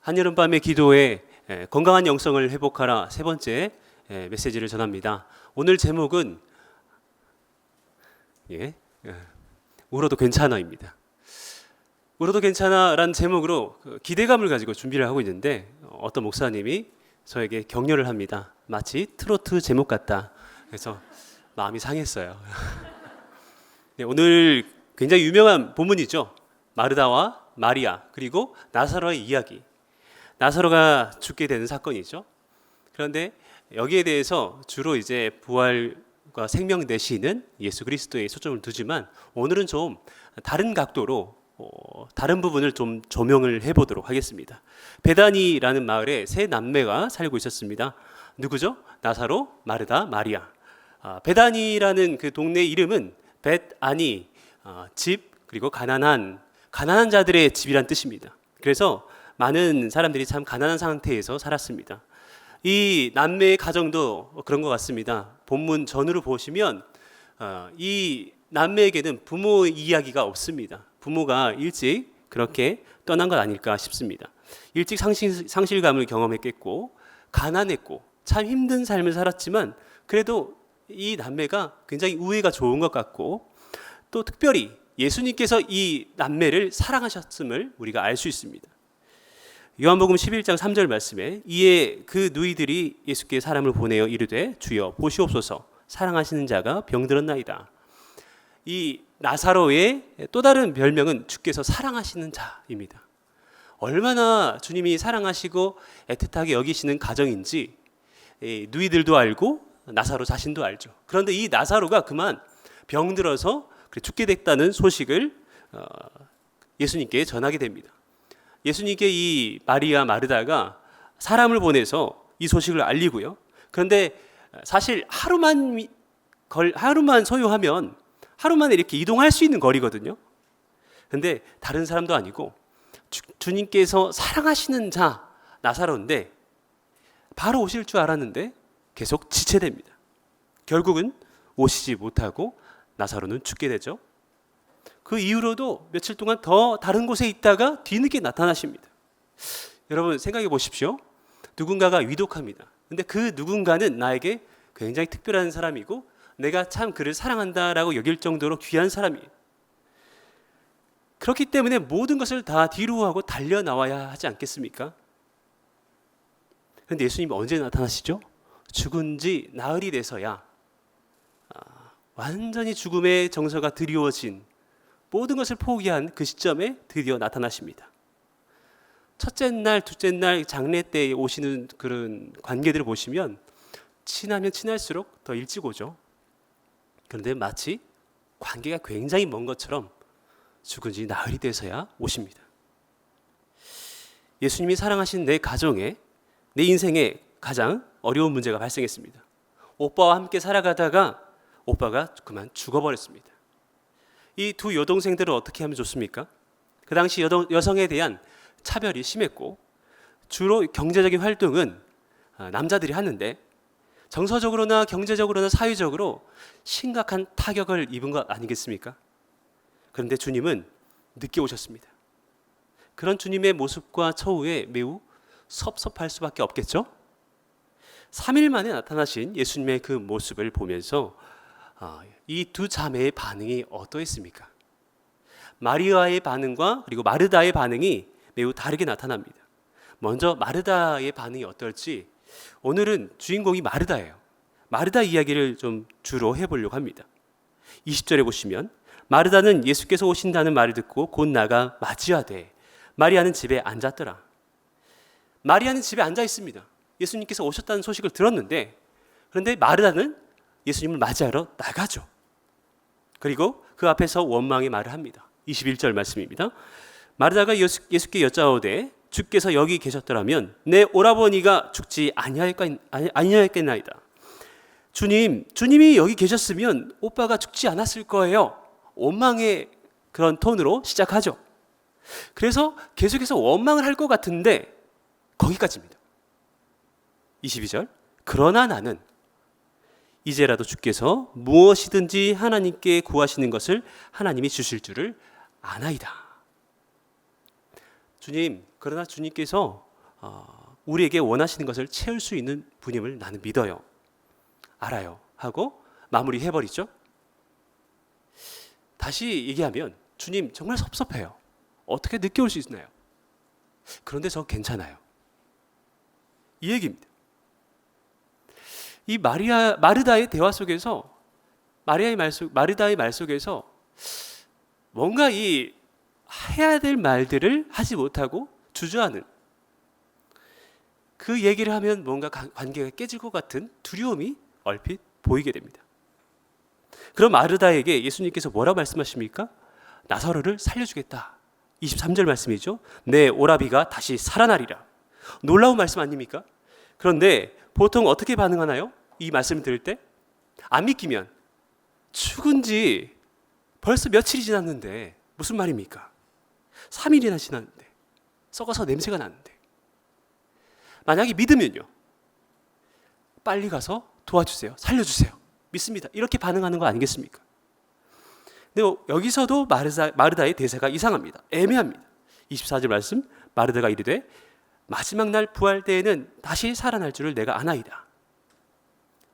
한여름밤의 기도에 건강한 영성을 회복하라 세 번째 메시지를 전합니다. 오늘 제목은 울어도 괜찮아입니다. 울어도 괜찮아라는 제목으로 기대감을 가지고 준비를 하고 있는데 어떤 목사님이 저에게 격려를 합니다. 마치 트로트 제목 같다. 그래서 마음이 상했어요. 오늘 굉장히 유명한 본문이죠. 마르다와 마리아 그리고 나사로의 이야기. 나사로가 죽게 되는 사건이죠. 그런데 여기에 대해서 주로 이제 부활과 생명 되시는 예수 그리스도에 초점을 두지만 오늘은 좀 다른 각도로 다른 부분을 좀 조명을 해보도록 하겠습니다. 베다니라는 마을에 세 남매가 살고 있었습니다. 누구죠? 나사로, 마르다, 마리아. 베다니라는 그 동네 이름은 벳아니, 집 그리고 가난한 자들의 집이란 뜻입니다. 그래서 많은 사람들이 참 가난한 상태에서 살았습니다. 이 남매의 가정도 그런 것 같습니다. 본문 전후를 보시면 이 남매에게는 부모 이야기가 없습니다. 부모가 일찍 그렇게 떠난 것 아닐까 싶습니다. 일찍 상실감을 경험했겠고 가난했고 참 힘든 삶을 살았지만 그래도 이 남매가 굉장히 우애가 좋은 것 같고 또 특별히 예수님께서 이 남매를 사랑하셨음을 우리가 알 수 있습니다. 요한복음 11장 3절 말씀에 이에 그 누이들이 예수께 사람을 보내어 이르되 주여 보시옵소서 사랑하시는 자가 병들었나이다. 이 나사로의 또 다른 별명은 주께서 사랑하시는 자입니다. 얼마나 주님이 사랑하시고 애틋하게 여기시는 가정인지 누이들도 알고 나사로 자신도 알죠. 그런데 이 나사로가 그만 병들어서 죽게 됐다는 소식을 예수님께 전하게 됩니다. 예수님께 이 마리아 마르다가 사람을 보내서 이 소식을 알리고요. 그런데 사실 하루만 소요하면 하루 만에 이렇게 이동할 수 있는 거리거든요. 그런데 다른 사람도 아니고 주님께서 사랑하시는 자 나사로인데 바로 오실 줄 알았는데 계속 지체됩니다. 결국은 오시지 못하고 나사로는 죽게 되죠. 그 이후로도 며칠 동안 더 다른 곳에 있다가 뒤늦게 나타나십니다. 여러분 생각해 보십시오. 누군가가 위독합니다. 근데 그 누군가는 나에게 굉장히 특별한 사람이고 내가 참 그를 사랑한다라고 여길 정도로 귀한 사람이에요. 그렇기 때문에 모든 것을 다 뒤로 하고 달려 나와야 하지 않겠습니까? 그런데 예수님이 언제 나타나시죠? 죽은 지 나흘이 돼서야 완전히 죽음의 정서가 드리워진 모든 것을 포기한 그 시점에 드디어 나타나십니다. 첫째 날, 둘째 날 장례 때 오시는 그런 관계들을 보시면 친하면 친할수록 더 일찍 오죠. 그런데 마치 관계가 굉장히 먼 것처럼 죽은 지 나흘이 돼서야 오십니다. 예수님이 사랑하신 내 가정에, 내 인생에 가장 어려운 문제가 발생했습니다. 오빠와 함께 살아가다가 오빠가 그만 죽어버렸습니다. 이 두 여동생들을 어떻게 하면 좋습니까? 그 당시 여성에 대한 차별이 심했고 주로 경제적인 활동은 남자들이 하는데 정서적으로나 경제적으로나 사회적으로 심각한 타격을 입은 것 아니겠습니까? 그런데 주님은 늦게 오셨습니다. 그런 주님의 모습과 처우에 매우 섭섭할 수밖에 없겠죠? 3일 만에 나타나신 예수님의 그 모습을 보면서 이 두 자매의 반응이 어떠했습니까? 마리아의 반응과 그리고 마르다의 반응이 매우 다르게 나타납니다. 먼저 마르다의 반응이 어떨지 오늘은 주인공이 마르다예요. 마르다 이야기를 좀 주로 해보려고 합니다. 20절에 보시면 마르다는 예수께서 오신다는 말을 듣고 곧 나가 맞이하되 마리아는 집에 앉았더라. 마리아는 집에 앉아 있습니다. 예수님께서 오셨다는 소식을 들었는데 그런데 마르다는 예수님을 맞이하러 나가죠. 그리고 그 앞에서 원망의 말을 합니다. 21절 말씀입니다. 마르다가 예수께 여짜오되 주께서 여기 계셨더라면 내 오라버니가 죽지 아니하였겠나이다. 주님이 여기 계셨으면 오빠가 죽지 않았을 거예요. 원망의 그런 톤으로 시작하죠. 그래서 계속해서 원망을 할 것 같은데 거기까지입니다. 22절 그러나 나는 이제라도 주께서 무엇이든지 하나님께 구하시는 것을 하나님이 주실 줄을 아나이다. 주님, 그러나 주님께서 우리에게 원하시는 것을 채울 수 있는 분임을 나는 믿어요, 알아요 하고 마무리해버리죠. 다시 얘기하면 주님 정말 섭섭해요. 어떻게 늦게 올 수 있나요? 그런데 저 괜찮아요. 이 얘기입니다. 이 마르다의 대화 속에서 마르다의 말 속에서 뭔가 이 해야 될 말들을 하지 못하고 주저하는, 그 얘기를 하면 뭔가 관계가 깨질 것 같은 두려움이 얼핏 보이게 됩니다. 그럼 마르다에게 예수님께서 뭐라고 말씀하십니까? 나사로를 살려주겠다. 23절 말씀이죠. 내 오라비가 다시 살아나리라. 놀라운 말씀 아닙니까? 그런데 보통 어떻게 반응하나요? 이 말씀을 들을 때 안 믿기면 죽은 지 벌써 며칠이 지났는데 무슨 말입니까? 3일이나 지났는데 썩어서 냄새가 나는데. 만약에 믿으면요, 빨리 가서 도와주세요, 살려주세요, 믿습니다, 이렇게 반응하는 거 아니겠습니까? 근데 여기서도 마르다의 대사가 이상합니다. 애매합니다. 24절 말씀, 마르다가 이르되 마지막 날 부활 때에는 다시 살아날 줄을 내가 아나이다.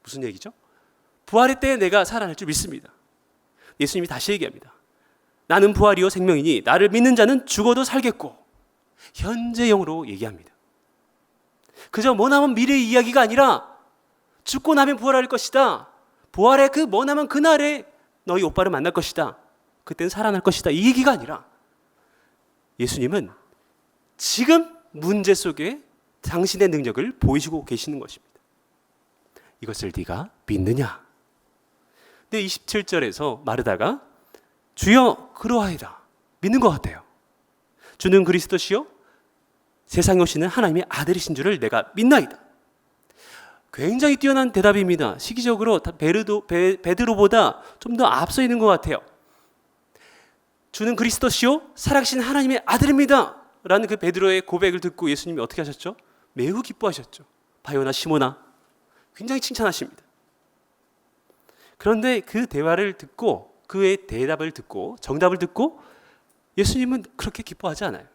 무슨 얘기죠? 부활의 때에 내가 살아날 줄 믿습니다. 예수님이 다시 얘기합니다. 나는 부활이요 생명이니 나를 믿는 자는 죽어도 살겠고. 현재형으로 얘기합니다. 그저 머나먼 미래의 이야기가 아니라 죽고 나면 부활할 것이다, 부활의 그 머나먼 그날에 너희 오빠를 만날 것이다, 그때는 살아날 것이다, 이 얘기가 아니라 예수님은 지금 문제 속에 당신의 능력을 보이시고 계시는 것입니다. 이것을 네가 믿느냐? 근데 27절에서 마르다가 주여 그러하이다, 믿는 것 같아요. 주는 그리스도시요 세상에 오시는 하나님의 아들이신 줄을 내가 믿나이다. 굉장히 뛰어난 대답입니다. 시기적으로 베드로보다 좀 더 앞서 있는 것 같아요. 주는 그리스도시요 살아계신 하나님의 아들입니다 라는 그 베드로의 고백을 듣고 예수님이 어떻게 하셨죠? 매우 기뻐하셨죠. 바요나 시모나, 굉장히 칭찬하십니다. 그런데 그 대화를 듣고, 그의 대답을 듣고, 정답을 듣고 예수님은 그렇게 기뻐하지 않아요.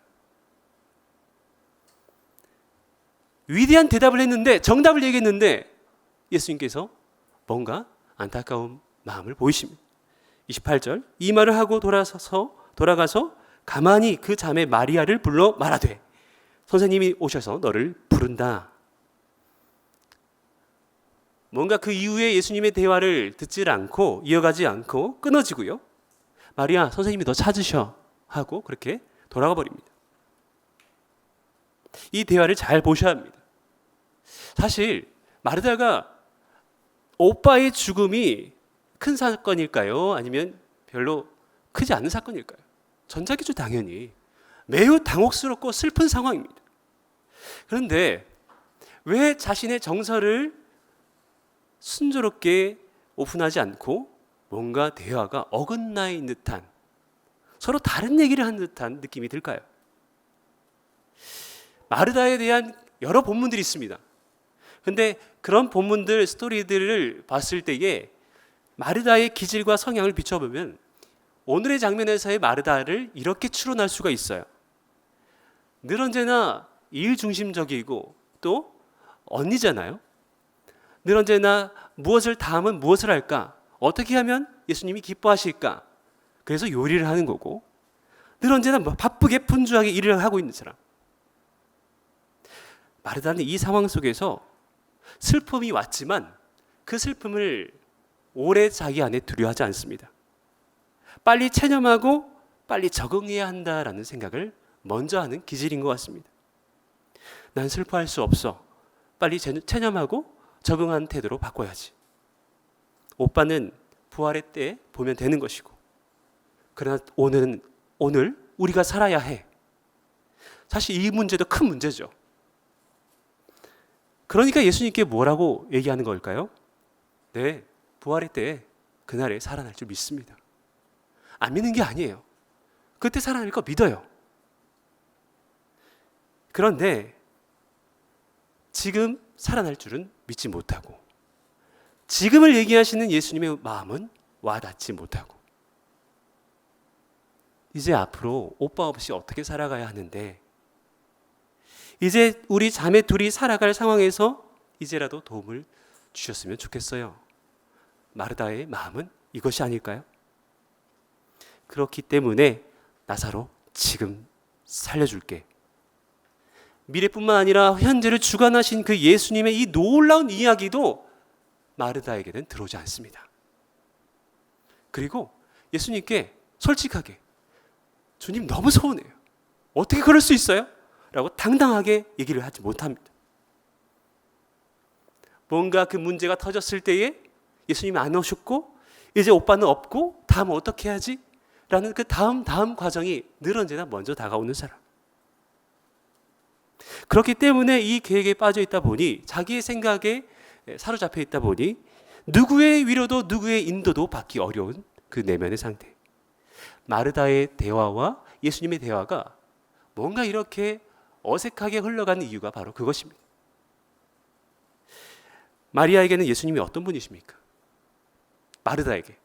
위대한 대답을 했는데, 정답을 얘기했는데 예수님께서 뭔가 안타까운 마음을 보이십니다. 28절, 이 말을 하고 돌아가서 가만히 그 자매 마리아를 불러 말하되 선생님이 오셔서 너를 부른다. 뭔가 그 이후에 예수님의 대화를 듣지 않고 이어가지 않고 끊어지고요. 마리아, 선생님이 너 찾으셔 하고 그렇게 돌아가 버립니다. 이 대화를 잘 보셔야 합니다. 사실 마르다가 오빠의 죽음이 큰 사건일까요? 아니면 별로 크지 않은 사건일까요? 전자기죠, 당연히. 매우 당혹스럽고 슬픈 상황입니다. 그런데 왜 자신의 정서를 순조롭게 오픈하지 않고 뭔가 대화가 어긋나 있는 듯한, 서로 다른 얘기를 하는 듯한 느낌이 들까요? 마르다에 대한 여러 본문들이 있습니다. 근데 그런 본문들, 스토리들을 봤을 때에 마르다의 기질과 성향을 비춰보면 오늘의 장면에서의 마르다를 이렇게 추론할 수가 있어요. 늘 언제나 일 중심적이고 또 언니잖아요. 늘 언제나 무엇을 다음은 무엇을 할까? 어떻게 하면 예수님이 기뻐하실까? 그래서 요리를 하는 거고, 늘 언제나 바쁘게 분주하게 일을 하고 있는 사람. 마르다는 이 상황 속에서 슬픔이 왔지만 그 슬픔을 오래 자기 안에 두려워하지 않습니다. 빨리 체념하고 빨리 적응해야 한다라는 생각을 먼저 하는 기질인 것 같습니다. 난 슬퍼할 수 없어. 빨리 체념하고 적응하는 태도로 바꿔야지. 오빠는 부활의 때 보면 되는 것이고, 그러나 오늘 우리가 살아야 해. 사실 이 문제도 큰 문제죠. 그러니까 예수님께 뭐라고 얘기하는 걸까요? 네, 부활의 때 그날에 살아날 줄 믿습니다. 안 믿는 게 아니에요. 그때 살아날 거 믿어요. 그런데 지금 살아날 줄은 믿지 못하고, 지금을 얘기하시는 예수님의 마음은 와닿지 못하고, 이제 앞으로 오빠 없이 어떻게 살아가야 하는데 이제 우리 자매 둘이 살아갈 상황에서 이제라도 도움을 주셨으면 좋겠어요. 마르다의 마음은 이것이 아닐까요? 그렇기 때문에 나사로 지금 살려줄게. 미래뿐만 아니라 현재를 주관하신 그 예수님의 이 놀라운 이야기도 마르다에게는 들어오지 않습니다. 그리고 예수님께 솔직하게 주님 너무 서운해요. 어떻게 그럴 수 있어요? 라고 당당하게 얘기를 하지 못합니다. 뭔가 그 문제가 터졌을 때에 예수님이 안 오셨고 이제 오빠는 없고 다음 어떻게 해야지? 라는 그 다음 과정이 늘 언제나 먼저 다가오는 사람. 그렇기 때문에 이 계획에 빠져 있다 보니 자기의 생각에 사로잡혀 있다 보니 누구의 위로도 누구의 인도도 받기 어려운 그 내면의 상태. 마르다의 대화와 예수님의 대화가 뭔가 이렇게 어색하게 흘러가는 이유가 바로 그것입니다. 마리아에게는 예수님이 어떤 분이십니까? 마르다에게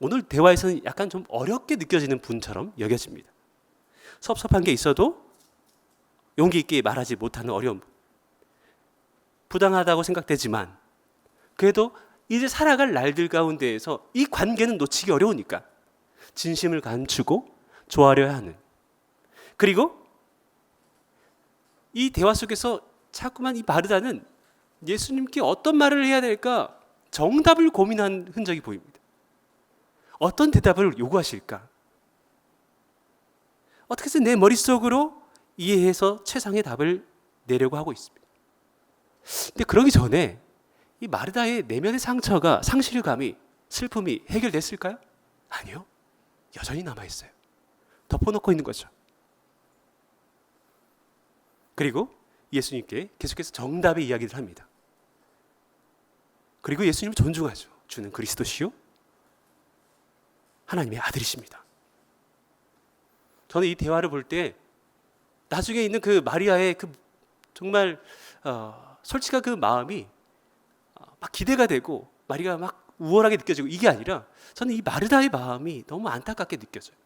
오늘 대화에서는 약간 좀 어렵게 느껴지는 분처럼 여겨집니다. 섭섭한 게 있어도 용기 있게 말하지 못하는 어려운 분. 부당하다고 생각되지만 그래도 이제 살아갈 날들 가운데에서 이 관계는 놓치기 어려우니까 진심을 감추고 좋아하려 하는, 그리고 이 대화 속에서 자꾸만 이 마르다는 예수님께 어떤 말을 해야 될까 정답을 고민한 흔적이 보입니다. 어떤 대답을 요구하실까? 어떻게 해서 내 머릿속으로 이해해서 최상의 답을 내려고 하고 있습니다. 근데 그러기 전에 이 마르다의 내면의 상처가, 상실감이, 슬픔이 해결됐을까요? 아니요. 여전히 남아있어요. 덮어놓고 있는 거죠. 그리고 예수님께 계속해서 정답의 이야기를 합니다. 그리고 예수님을 존중하죠. 주는 그리스도시요 하나님의 아들이십니다. 저는 이 대화를 볼 때 나중에 있는 그 마리아의 그 정말 솔직한 그 마음이 막 기대가 되고 마리아가 막 우월하게 느껴지고 이게 아니라 저는 이 마르다의 마음이 너무 안타깝게 느껴져요.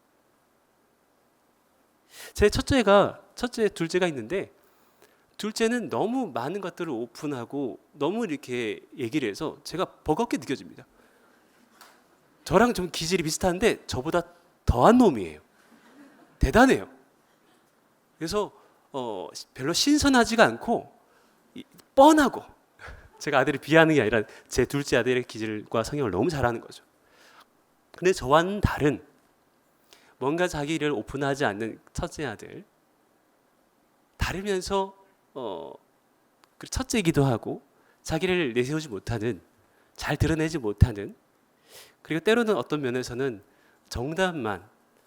제 첫째, 둘째가 있는데 둘째는 너무 많은 것들을 오픈하고 너무 이렇게 얘기를 해서 제가 버겁게 느껴집니다. 저랑 좀 기질이 비슷한데 저보다 더한 놈이에요. 대단해요. 그래서 별로 신선하지가 않고 뻔하고, 제가 아들을 비하하는 게 아니라 제 둘째 아들의 기질과 성향을 너무 잘 아는 거죠. 근데 저와는 다른 뭔가 자기를 오픈하지 않는 첫째 아들, 다르면서 첫째이기도 하고 자기를 내세우지 못하는, 잘 드러내지 못하는, 그리고 때로는 어떤 면에서는 정답만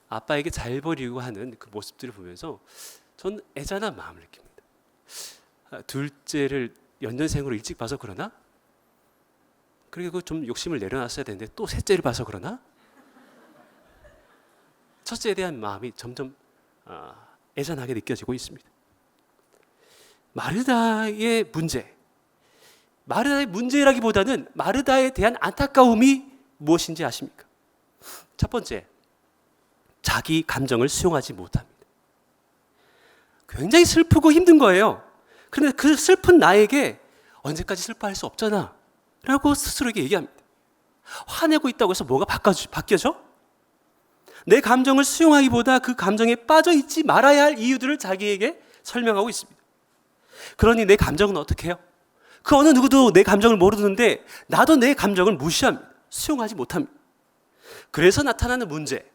아빠에게 잘 보이려고 하는 그 모습들을 보면서 전 애잔한 마음을 느낍니다. 둘째를 연년생으로 일찍 봐서 그러나? 그리고 좀 욕심을 내려놨어야 되는데 또 셋째를 봐서 그러나? 첫째에 대한 마음이 점점 애잔하게 느껴지고 있습니다. 마르다의 문제라기보다는 마르다에 대한 안타까움이 무엇인지 아십니까? 첫 번째, 자기 감정을 수용하지 못합니다. 굉장히 슬프고 힘든 거예요. 그런데 그 슬픈 나에게 언제까지 슬퍼할 수 없잖아 라고 스스로에게 얘기합니다. 화내고 있다고 해서 뭐가 바뀌어져? 내 감정을 수용하기보다 그 감정에 빠져 있지 말아야 할 이유들을 자기에게 설명하고 있습니다. 그러니 내 감정은 어떻게 해요? 그 어느 누구도 내 감정을 모르는데 나도 내 감정을 무시합니다. 수용하지 못합니다. 그래서 나타나는 문제,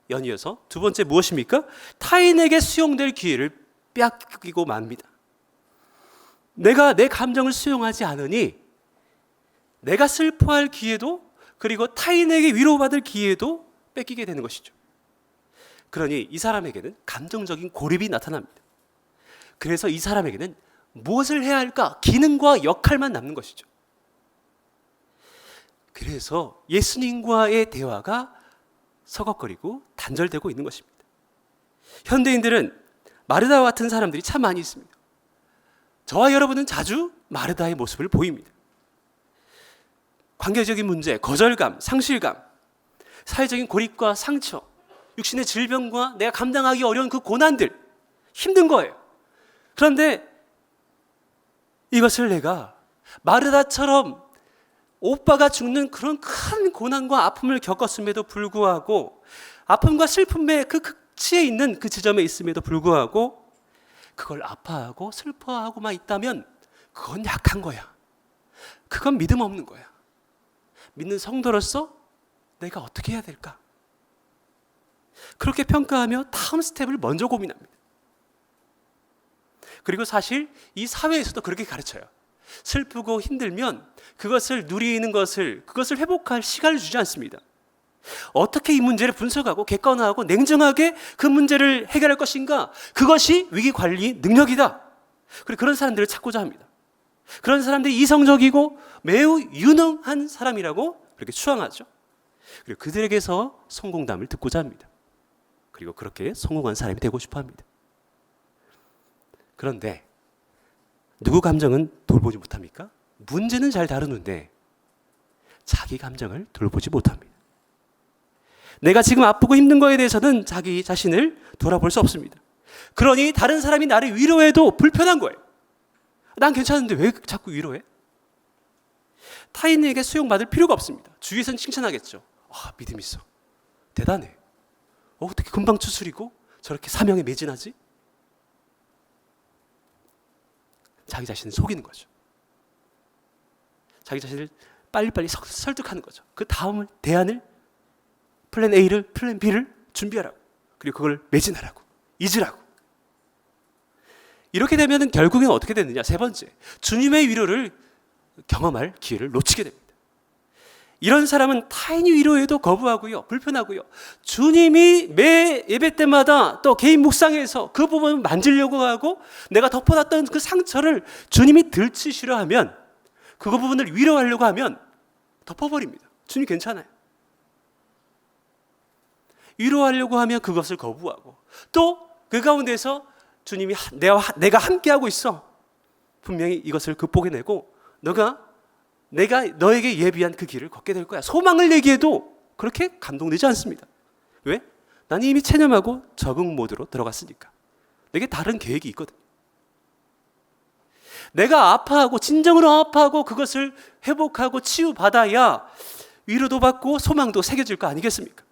연이어서 두 번째 무엇입니까? 타인에게 수용될 기회를 빼앗기고 맙니다. 내가 내 감정을 수용하지 않으니 내가 슬퍼할 기회도, 그리고 타인에게 위로받을 기회도 뺏기게 되는 것이죠. 그러니 이 사람에게는 감정적인 고립이 나타납니다. 그래서 이 사람에게는 무엇을 해야 할까? 기능과 역할만 남는 것이죠. 그래서 예수님과의 대화가 서걱거리고 단절되고 있는 것입니다. 현대인들은 마르다와 같은 사람들이 참 많이 있습니다. 저와 여러분은 자주 마르다의 모습을 보입니다. 관계적인 문제, 거절감, 상실감, 사회적인 고립과 상처, 육신의 질병과 내가 감당하기 어려운 그 고난들, 힘든 거예요. 그런데 이것을 내가 마르다처럼 오빠가 죽는 그런 큰 고난과 아픔을 겪었음에도 불구하고, 아픔과 슬픔의 그 극치에 있는 그 지점에 있음에도 불구하고 그걸 아파하고 슬퍼하고만 있다면 그건 약한 거야. 그건 믿음 없는 거야. 믿는 성도로서 내가 어떻게 해야 될까? 그렇게 평가하며 다음 스텝을 먼저 고민합니다. 그리고 사실 이 사회에서도 그렇게 가르쳐요. 슬프고 힘들면 그것을 누리는 그것을 회복할 시간을 주지 않습니다. 어떻게 이 문제를 분석하고 객관화하고 냉정하게 그 문제를 해결할 것인가? 그것이 위기관리 능력이다. 그리고 그런 사람들을 찾고자 합니다. 그런 사람들이 이성적이고 매우 유능한 사람이라고 그렇게 추앙하죠. 그리고 그들에게서 성공담을 듣고자 합니다. 그리고 그렇게 성공한 사람이 되고 싶어 합니다. 그런데 누구 감정은 돌보지 못합니까? 문제는 잘 다루는데 자기 감정을 돌보지 못합니다. 내가 지금 아프고 힘든 거에 대해서는 자기 자신을 돌아볼 수 없습니다. 그러니 다른 사람이 나를 위로해도 불편한 거예요. 난 괜찮은데 왜 자꾸 위로해? 타인에게 수용받을 필요가 없습니다. 주위에서는 칭찬하겠죠. 아, 믿음 있어. 대단해. 어떻게 금방 추스리고 저렇게 사명에 매진하지? 자기 자신을 속이는 거죠. 자기 자신을 빨리빨리 설득하는 거죠. 그 다음을 대안을 플랜 A를 플랜 B를 준비하라고. 그리고 그걸 매진하라고. 잊으라고. 이렇게 되면 결국엔 어떻게 되느냐? 세 번째, 주님의 위로를 경험할 기회를 놓치게 됩니다. 이런 사람은 타인이 위로해도 거부하고요, 불편하고요. 주님이 매 예배 때마다 또 개인 묵상에서 그 부분을 만지려고 하고 내가 덮어놨던 그 상처를 주님이 들추시려 하면, 그 부분을 위로하려고 하면 덮어버립니다. 주님 괜찮아요. 위로하려고 하면 그것을 거부하고, 또 그 가운데서 주님이 내가 함께하고 있어. 분명히 이것을 극복해내고 내가 너에게 예비한 그 길을 걷게 될 거야. 소망을 내기에도 그렇게 감동되지 않습니다. 왜? 나는 이미 체념하고 적응 모드로 들어갔으니까. 내게 다른 계획이 있거든. 내가 아파하고 진정으로 아파하고 그것을 회복하고 치유받아야 위로도 받고 소망도 새겨질 거 아니겠습니까?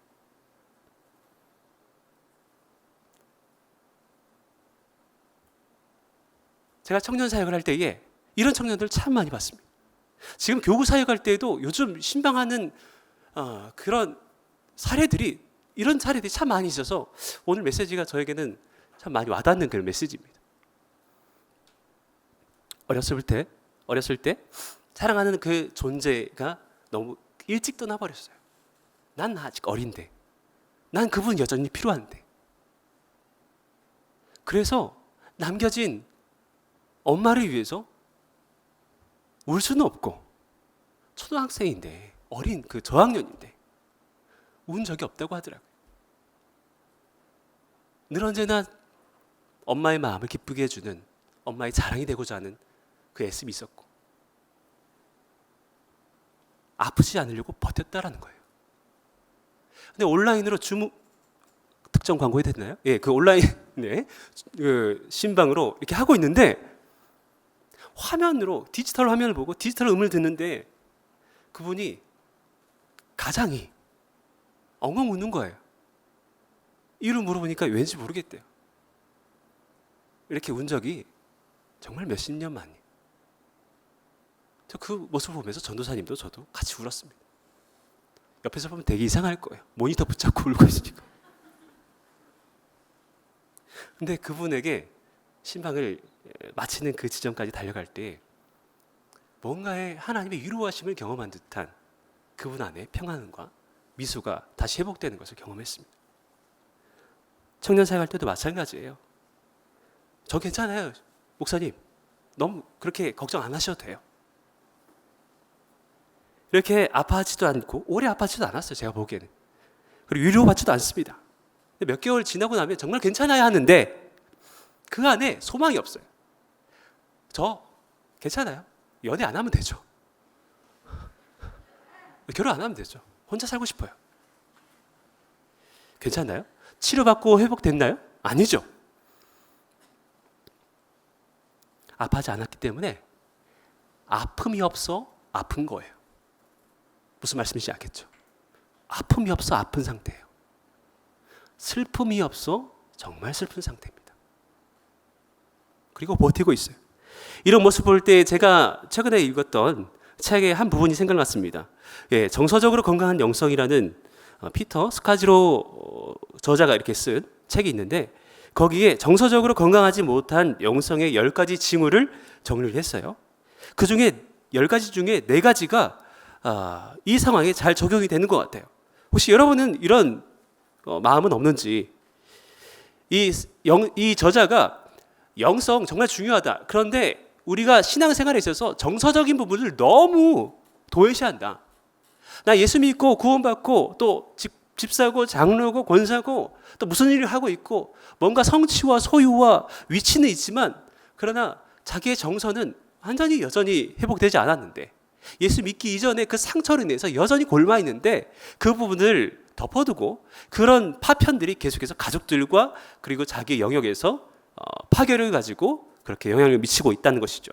제가 청년 사역을 할 때에 이런 청년들 참 많이 봤습니다. 지금 교구 사역할 때에도 요즘 신방하는 그런 사례들이, 이런 사례들이 참 많이 있어서 오늘 메시지가 저에게는 참 많이 와닿는 그런 메시지입니다. 어렸을 때 사랑하는 그 존재가 너무 일찍 떠나버렸어요. 난 아직 어린데, 난 그분 여전히 필요한데. 그래서 남겨진 엄마를 위해서 울 수는 없고, 초등학생인데, 어린 그 저학년인데 운 적이 없다고 하더라고요. 늘 언제나 엄마의 마음을 기쁘게 해주는, 엄마의 자랑이 되고자 하는 그 애씀이 있었고, 아프지 않으려고 버텼다라는 거예요. 근데 온라인으로 특정 광고 해도 되나요? 예, 그 온라인 그 신방으로 이렇게 하고 있는데, 화면으로 디지털 화면을 보고 디지털 음을 듣는데 그분이 가장이 엉엉 우는 거예요. 이유를 물어보니까 왠지 모르겠대요. 이렇게 운 적이 정말 몇십 년 만이에요. 저 그 모습을 보면서 전도사님도 저도 같이 울었습니다. 옆에서 보면 되게 이상할 거예요. 모니터 붙잡고 울고 있으니까. 근데 그분에게 신방을 마치는 그 지점까지 달려갈 때 뭔가의 하나님의 위로하심을 경험한 듯한 그분 안에 평안과 미소가 다시 회복되는 것을 경험했습니다. 청년 사역할 때도 마찬가지예요. 저 괜찮아요, 목사님. 너무 그렇게 걱정 안 하셔도 돼요. 이렇게 아파하지도 않고 오래 아파하지도 않았어요, 제가 보기에는. 그리고 위로받지도 않습니다. 근데 몇 개월 지나고 나면 정말 괜찮아야 하는데 그 안에 소망이 없어요. 저 괜찮아요. 연애 안 하면 되죠. 결혼 안 하면 되죠. 혼자 살고 싶어요. 괜찮나요? 치료받고 회복됐나요? 아니죠. 아파하지 않았기 때문에 아픔이 없어 아픈 거예요. 무슨 말씀인지 알겠죠? 아픔이 없어 아픈 상태예요. 슬픔이 없어 정말 슬픈 상태입니다. 그리고 버티고 있어요. 이런 모습 볼 때 제가 최근에 읽었던 책의 한 부분이 생각났습니다. 정서적으로 건강한 영성이라는 피터 스카지로 저자가 이렇게 쓴 책이 있는데, 거기에 정서적으로 건강하지 못한 영성의 10가지 징후를 정리를 했어요. 그 중에 10가지 중에 4가지가 이 상황에 잘 적용이 되는 것 같아요. 혹시 여러분은 이런 마음은 없는지. 이 저자가 영성 정말 중요하다. 그런데 우리가 신앙생활에 있어서 정서적인 부분을 너무 도외시한다. 나 예수 믿고 구원받고 또 집 사고 장로고 권사고 또 무슨 일을 하고 있고 뭔가 성취와 소유와 위치는 있지만, 그러나 자기의 정서는 완전히 여전히 회복되지 않았는데, 예수 믿기 이전에 그 상처로 인해서 여전히 골마 있는데 그 부분을 덮어두고 그런 파편들이 계속해서 가족들과 그리고 자기의 영역에서 파괴를 가지고 그렇게 영향을 미치고 있다는 것이죠.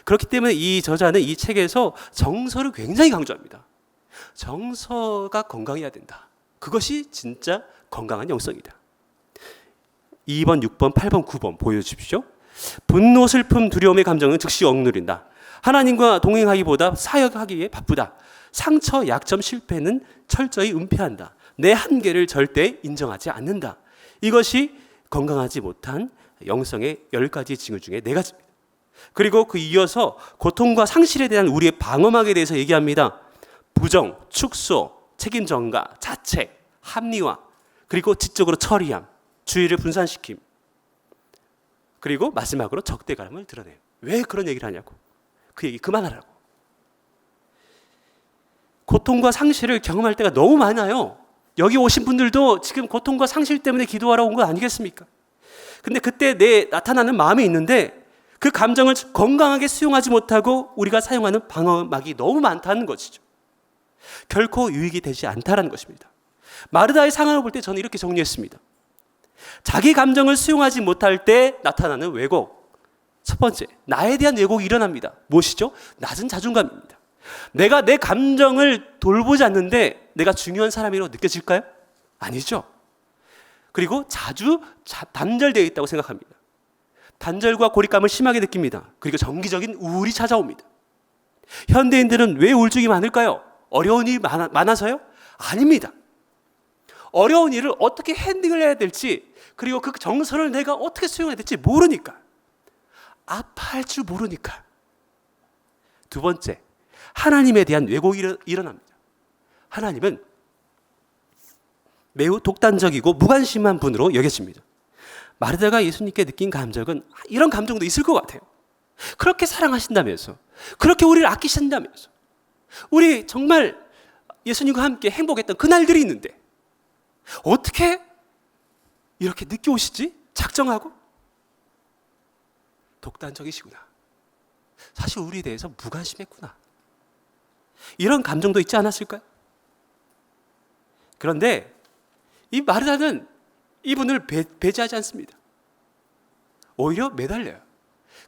그렇기 때문에 이 저자는 이 책에서 정서를 굉장히 강조합니다. 정서가 건강해야 된다. 그것이 진짜 건강한 영성이다. 2번, 6번, 8번, 9번 보여주십시오. 분노, 슬픔, 두려움의 감정은 즉시 억누른다. 하나님과 동행하기보다 사역하기에 바쁘다. 상처, 약점, 실패는 철저히 은폐한다. 내 한계를 절대 인정하지 않는다. 이것이 건강하지 못한 영성의 10가지 징후 중에 4가지입니다. 그리고 그 이어서 고통과 상실에 대한 우리의 방어막에 대해서 얘기합니다. 부정, 축소, 책임 전가, 자책, 합리화, 그리고 지적으로 처리함, 주의를 분산시킴, 그리고 마지막으로 적대감을 드러내요. 왜 그런 얘기를 하냐고. 그 얘기 그만하라고. 고통과 상실을 경험할 때가 너무 많아요. 여기 오신 분들도 지금 고통과 상실 때문에 기도하러 온 거 아니겠습니까? 근데 그때 나타나는 마음이 있는데 그 감정을 건강하게 수용하지 못하고 우리가 사용하는 방어막이 너무 많다는 것이죠. 결코 유익이 되지 않다는 것입니다. 마르다의 상황을 볼 때 저는 이렇게 정리했습니다. 자기 감정을 수용하지 못할 때 나타나는 왜곡. 첫 번째, 나에 대한 왜곡이 일어납니다. 무엇이죠? 낮은 자존감입니다. 내가 내 감정을 돌보지 않는데 내가 중요한 사람이라고 느껴질까요? 아니죠. 그리고 자주 단절되어 있다고 생각합니다. 단절과 고립감을 심하게 느낍니다. 그리고 정기적인 우울이 찾아옵니다. 현대인들은 왜 우울증이 많을까요? 어려운 일이 많아서요? 아닙니다. 어려운 일을 어떻게 핸들을 해야 될지, 그리고 그 정서를 내가 어떻게 수용해야 될지 모르니까. 아파할 줄 모르니까. 두 번째, 하나님에 대한 왜곡이 일어납니다. 하나님은 매우 독단적이고 무관심한 분으로 여겨집니다. 마르다가 예수님께 느낀 감정은 이런 감정도 있을 것 같아요. 그렇게 사랑하신다면서, 그렇게 우리를 아끼신다면서, 우리 정말 예수님과 함께 행복했던 그날들이 있는데 어떻게 이렇게 늦게 오시지? 작정하고? 독단적이시구나. 사실 우리에 대해서 무관심했구나. 이런 감정도 있지 않았을까요? 그런데 이 마르다는 이분을 배제하지 않습니다. 오히려 매달려요.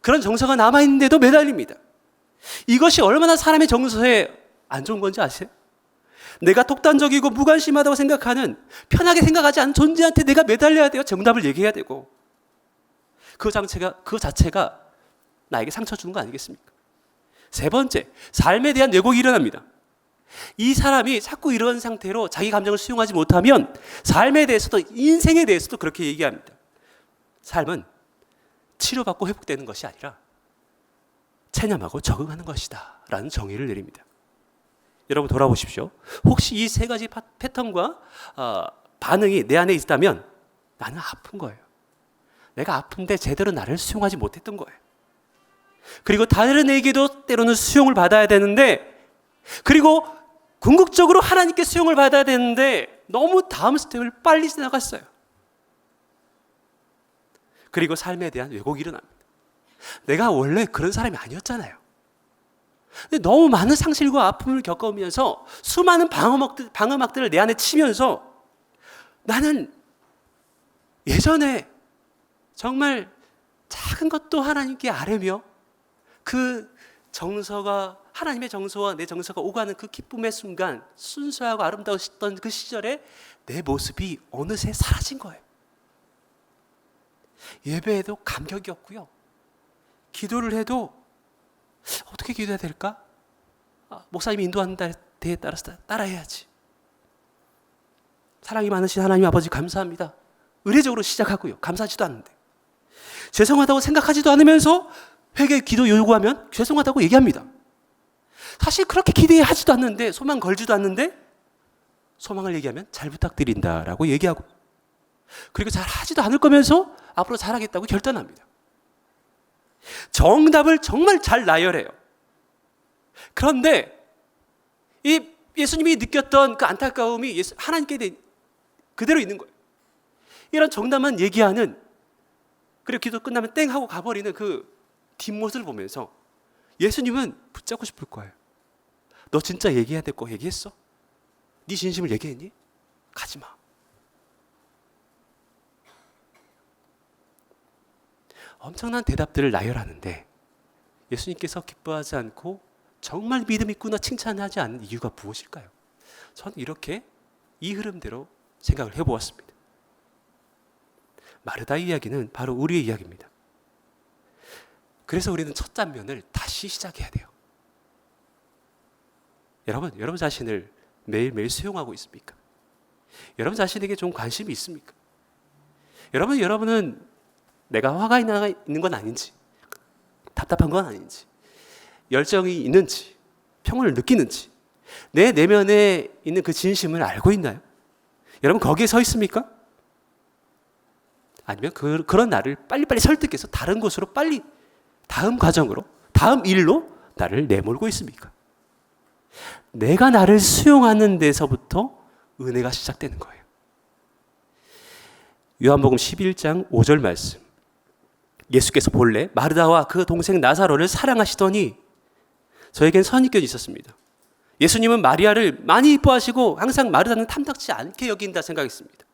그런 정서가 남아있는데도 매달립니다. 이것이 얼마나 사람의 정서에 안 좋은 건지 아세요? 내가 독단적이고 무관심하다고 생각하는, 편하게 생각하지 않는 존재한테 내가 매달려야 돼요. 정답을 얘기해야 되고. 그 자체가 나에게 상처 주는 거 아니겠습니까? 세 번째, 삶에 대한 왜곡이 일어납니다. 이 사람이 자꾸 이런 상태로 자기 감정을 수용하지 못하면 삶에 대해서도, 인생에 대해서도 그렇게 얘기합니다. 삶은 치료받고 회복되는 것이 아니라 체념하고 적응하는 것이다 라는 정의를 내립니다. 여러분 돌아보십시오. 혹시 이 3가지 패턴과 반응이 내 안에 있다면 나는 아픈 거예요. 내가 아픈데 제대로 나를 수용하지 못했던 거예요. 그리고 다른 에게도 때로는 수용을 받아야 되는데, 그리고 궁극적으로 하나님께 수용을 받아야 되는데 너무 다음 스텝을 빨리 지나갔어요. 그리고 삶에 대한 왜곡이 일어납니다. 내가 원래 그런 사람이 아니었잖아요. 근데 너무 많은 상실과 아픔을 겪어오면서 수많은 방어막들을 내 안에 치면서 나는 예전에 정말 작은 것도 하나님께 아뢰며 그 정서가 하나님의 정서와 내 정서가 오가는 그 기쁨의 순간, 순수하고 아름다웠던 그 시절에 내 모습이 어느새 사라진 거예요. 예배에도 감격이 없고요. 기도를 해도 어떻게 기도해야 될까? 목사님이 인도하는 데에 따라서 따라해야지. 사랑이 많으신 하나님 아버지 감사합니다. 의례적으로 시작하고요. 감사하지도 않는데. 죄송하다고 생각하지도 않으면서 회개 기도 요구하면 죄송하다고 얘기합니다. 사실 그렇게 기대하지도 않는데, 소망 걸지도 않는데 소망을 얘기하면 잘 부탁드린다라고 얘기하고, 그리고 잘 하지도 않을 거면서 앞으로 잘하겠다고 결단합니다. 정답을 정말 잘 나열해요. 그런데 이 예수님이 느꼈던 그 안타까움이 하나님께 그대로 있는 거예요. 이런 정답만 얘기하는, 그리고 기도 끝나면 땡 하고 가버리는 그 뒷모습을 보면서 예수님은 붙잡고 싶을 거예요. 너 진짜 얘기해야 될 거 얘기했어? 네 진심을 얘기했니? 가지 마. 엄청난 대답들을 나열하는데 예수님께서 기뻐하지 않고 정말 믿음 있구나 칭찬하지 않는 이유가 무엇일까요? 저는 이렇게 이 흐름대로 생각을 해보았습니다. 마르다의 이야기는 바로 우리의 이야기입니다. 그래서 우리는 첫 장면을 다시 시작해야 돼요. 여러분 자신을 매일매일 수용하고 있습니까? 여러분 자신에게 좀 관심이 있습니까? 여러분은 내가 화가 있는 건 아닌지, 답답한 건 아닌지, 열정이 있는지, 평온을 느끼는지, 내 내면에 있는 그 진심을 알고 있나요? 여러분 거기에 서 있습니까? 아니면 그런 나를 빨리빨리 설득해서 다른 곳으로 빨리, 다음 과정으로, 다음 일로 나를 내몰고 있습니까? 내가 나를 수용하는 데서부터 은혜가 시작되는 거예요. 요한복음 11장 5절 말씀. 예수께서 본래 마르다와 그 동생 나사로를 사랑하시더니 저에겐 선입견이 있었습니다. 예수님은 마리아를 많이 이뻐하시고 항상 마르다는 탐탁지 않게 여긴다 생각했습니다.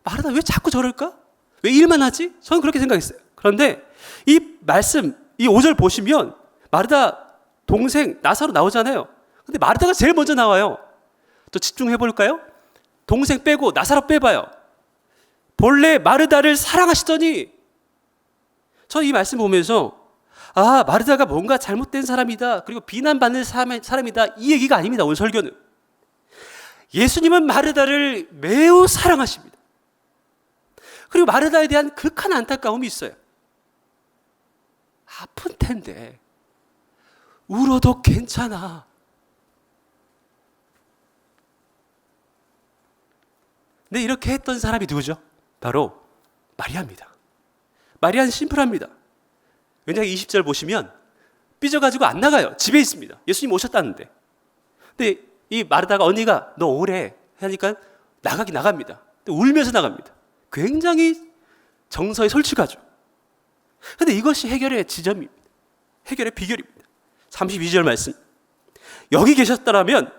마르다 왜 자꾸 저럴까? 왜 일만 하지? 저는 그렇게 생각했어요. 그런데 이 말씀, 이 5절 보시면 마르다 동생 나사로 나오잖아요. 근데 마르다가 제일 먼저 나와요. 또 집중해 볼까요? 동생 빼고 나사로 빼봐요. 본래 마르다를 사랑하시더니, 저는 이 말씀 보면서 마르다가 뭔가 잘못된 사람이다, 그리고 비난받는 사람이다, 이 얘기가 아닙니다. 오늘 설교는 예수님은 마르다를 매우 사랑하십니다. 그리고 마르다에 대한 극한 안타까움이 있어요. 아픈 텐데 울어도 괜찮아. 근데 이렇게 했던 사람이 누구죠? 바로 마리아입니다. 마리아는 심플합니다. 왜냐하면 20절 보시면 삐져가지고 안 나가요. 집에 있습니다. 예수님 오셨다는데. 근데 이 마르다가 언니가 너 오래 하니까 나갑니다. 울면서 나갑니다. 굉장히 정서에 솔직하죠. 근데 이것이 해결의 지점입니다. 해결의 비결입니다. 32절 말씀. 여기 계셨더라면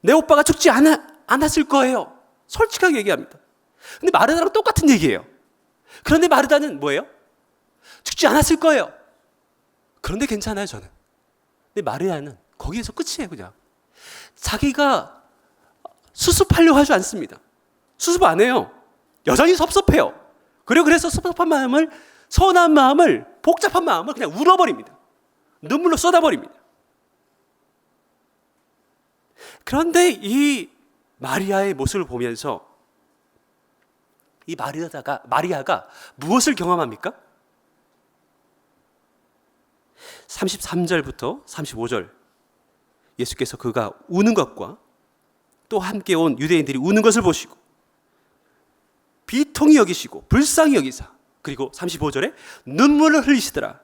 내 오빠가 죽지 않았을 거예요. 솔직하게 얘기합니다. 근데 마르다랑 똑같은 얘기예요. 그런데 마르다는 뭐예요? 죽지 않았을 거예요. 그런데 괜찮아요, 저는. 근데 마리아는 거기에서 끝이에요, 그냥. 자기가 수습하려고 하지 않습니다. 수습 안 해요. 여전히 섭섭해요. 그래서 섭섭한 마음을, 서운한 마음을, 복잡한 마음을 그냥 울어버립니다. 눈물로 쏟아버립니다. 그런데 이 마리아의 모습을 보면서 이 마리아가 무엇을 경험합니까? 33절부터 35절, 예수께서 그가 우는 것과 또 함께 온 유대인들이 우는 것을 보시고 비통히 여기시고 불쌍히 여기사, 그리고 35절에 눈물을 흘리시더라.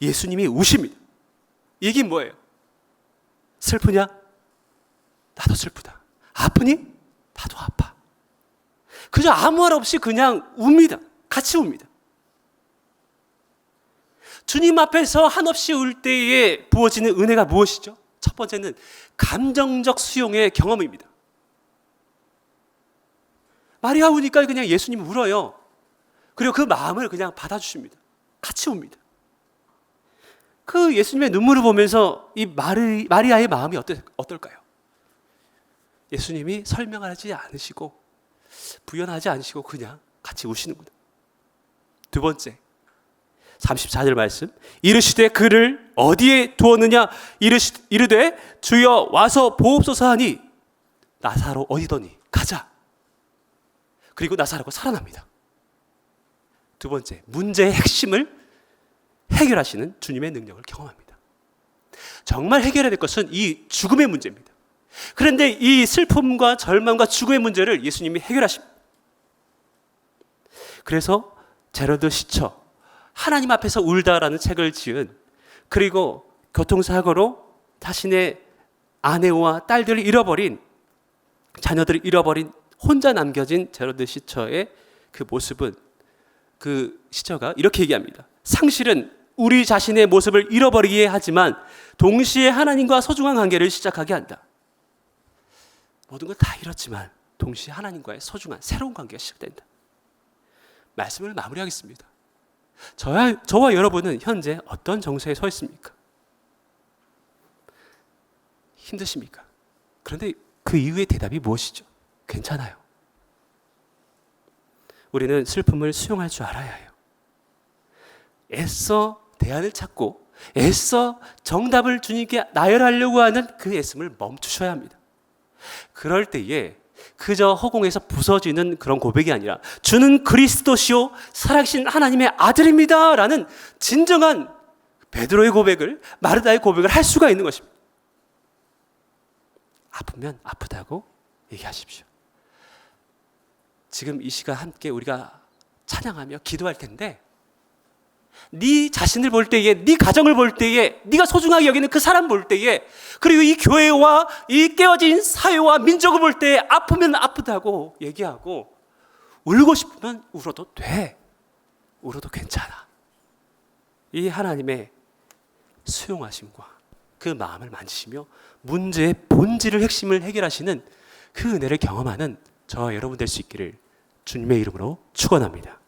예수님이 우십니다. 이게 뭐예요? 슬프냐? 나도 슬프다. 아프니? 나도 아파. 그저 아무 말 없이 그냥 웁니다. 같이 웁니다. 주님 앞에서 한없이 울 때에 부어지는 은혜가 무엇이죠? 첫 번째는 감정적 수용의 경험입니다. 마리아 우니까 그냥 예수님 울어요. 그리고 그 마음을 그냥 받아주십니다. 같이 웁니다. 그 예수님의 눈물을 보면서 이 마리아의 마음이 어떨까요? 예수님이 설명하지 않으시고 부연하지 않으시고 그냥 같이 우시는구나. 두 번째, 34절 말씀. 이르시되 그를 어디에 두었느냐 이르되 주여 와서 보옵소서 하니 나사로 어디더니 가자. 그리고 나사로가 살아납니다. 두 번째, 문제의 핵심을 해결하시는 주님의 능력을 경험합니다. 정말 해결해야 될 것은 이 죽음의 문제입니다. 그런데 이 슬픔과 절망과 죽음의 문제를 예수님이 해결하십니다. 그래서 제로드 시처, 하나님 앞에서 울다라는 책을 지은, 그리고 교통사고로 자신의 아내와 딸들을 잃어버린, 자녀들을 잃어버린 혼자 남겨진 제로드 시처의 그 모습은, 그 시처가 이렇게 얘기합니다. 상실은 우리 자신의 모습을 잃어버리게 하지만 동시에 하나님과 소중한 관계를 시작하게 한다. 모든 걸 다 잃었지만 동시에 하나님과의 소중한 새로운 관계가 시작된다. 말씀을 마무리하겠습니다. 저와 여러분은 현재 어떤 정서에 서 있습니까? 힘드십니까? 그런데 그 이후의 대답이 무엇이죠? 괜찮아요. 우리는 슬픔을 수용할 줄 알아야 해요. 애써 대안을 찾고 애써 정답을 주님께 나열하려고 하는 그 애씀을 멈추셔야 합니다. 그럴 때에 그저 허공에서 부서지는 그런 고백이 아니라 주는 그리스도시요 살아계신 하나님의 아들입니다 라는 진정한 베드로의 고백을, 마르다의 고백을 할 수가 있는 것입니다. 아프면 아프다고 얘기하십시오. 지금 이 시간 함께 우리가 찬양하며 기도할 텐데, 네 자신을 볼 때에, 네 가정을 볼 때에, 네가 소중하게 여기는 그 사람 볼 때에, 그리고 이 교회와 이 깨어진 사회와 민족을 볼 때에 아프면 아프다고 얘기하고, 울고 싶으면 울어도 돼. 울어도 괜찮아. 이 하나님의 수용하심과 그 마음을 만지시며 문제의 본질을, 핵심을 해결하시는 그 은혜를 경험하는 저와 여러분 될 수 있기를 주님의 이름으로 축원합니다.